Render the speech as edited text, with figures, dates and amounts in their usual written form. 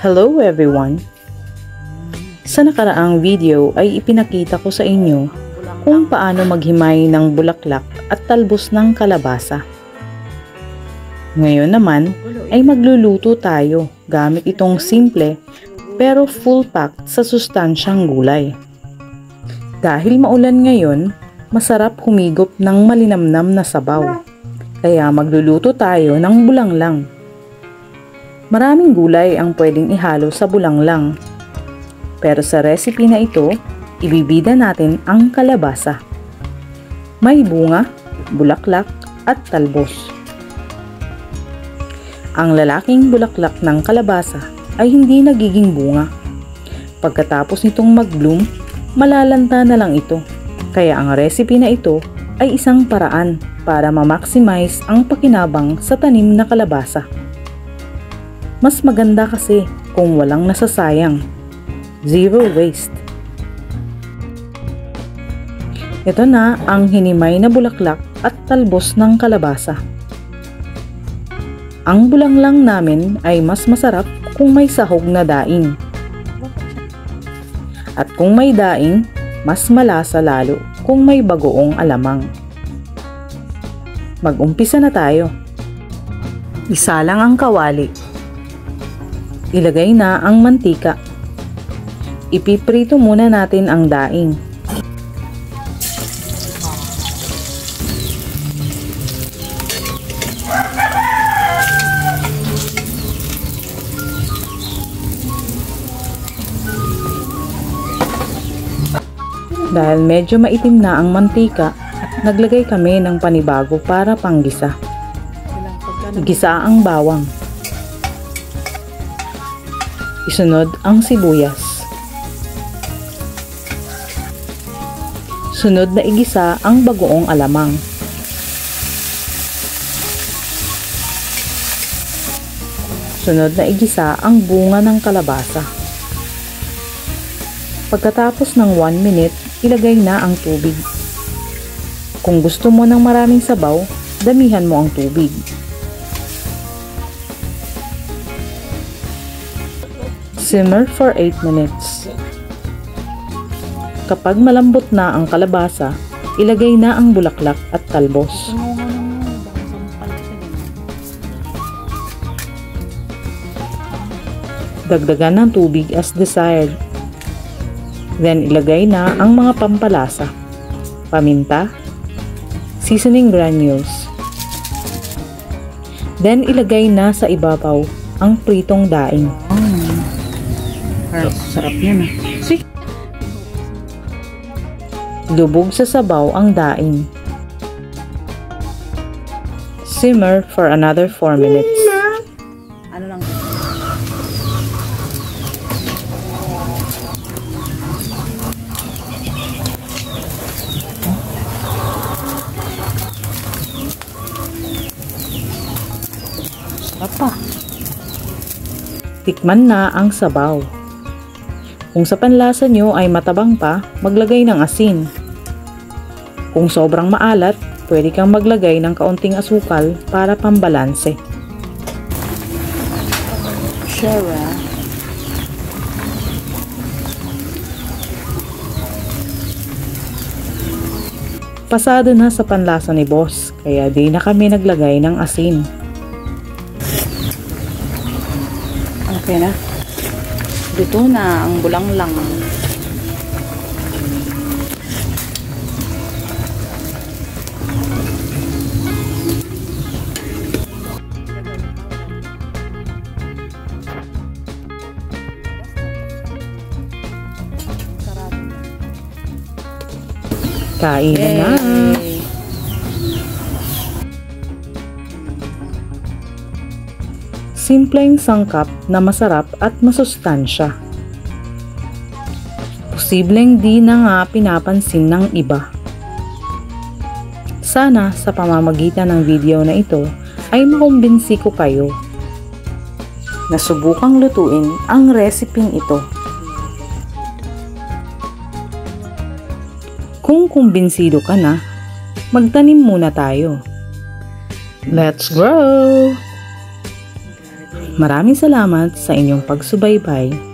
Hello everyone! Sa nakaraang video ay ipinakita ko sa inyo kung paano maghimay ng bulaklak at talbos ng kalabasa. Ngayon naman ay magluluto tayo gamit itong simple pero full packed sa sustansyang gulay. Dahil maulan ngayon, masarap humigop ng malinamnam na sabaw. Kaya magluluto tayo ng bulanglang. Maraming gulay ang pwedeng ihalo sa bulanglang. Pero sa recipe na ito, ibibida natin ang kalabasa. May bunga, bulaklak at talbos. Ang lalaking bulaklak ng kalabasa ay hindi nagiging bunga. Pagkatapos nitong mag-bloom, malalanta na lang ito. Kaya ang recipe na ito ay isang paraan para ma-maximize ang pakinabang sa tanim na kalabasa. Mas maganda kasi kung walang nasasayang. Zero waste. Ito na ang hinimay na bulaklak at talbos ng kalabasa. Ang bulanglang namin ay mas masarap kung may sahog na daing. At kung may daing, mas malasa lalo kung may bagoong alamang. Mag-umpisa na tayo. Isa lang ang kawali. Ilagay na ang mantika. Ipiprito muna natin ang daing. Dahil medyo maitim na ang mantika, naglagay kami ng panibago para panggisa. Igisa ang bawang. Isunod ang sibuyas. Sunod na igisa ang bagoong alamang. Sunod na igisa ang bunga ng kalabasa. Pagkatapos ng 1 minute, ilagay na ang tubig. Kung gusto mo ng maraming sabaw, damihan mo ang tubig. Simmer for 8 minutes. Kapag malambot na ang kalabasa, ilagay na ang bulaklak at talbos. Dagdagan ng tubig as desired. Then ilagay na ang mga pampalasa, paminta, seasoning granules. Then ilagay na sa ibabaw ang pritong daing. Sarap niya na. Lubog sa sabaw ang daing. Simmer for another 4 minutes. Ano lang? Sarap pa. Tikman na ang sabaw. Kung sa panlasa nyo ay matabang pa, maglagay ng asin. Kung sobrang maalat, pwede kang maglagay ng kaunting asukal para pambalanse. Shara. Pasado na sa panlasa ni boss, kaya di na kami naglagay ng asin. Okay na. Luto na ang bulanglang. Kain na! Simpleng sangkap na masarap at masustansya. Posibleng di na nga pinapansin ng iba. Sana sa pamamagitan ng video na ito ay makumbinsi ko kayo na subukang lutuin ang reseping ito. Kung kumbinsido ka na, magtanim muna tayo. Let's grow! Maraming salamat sa inyong pagsubaybay.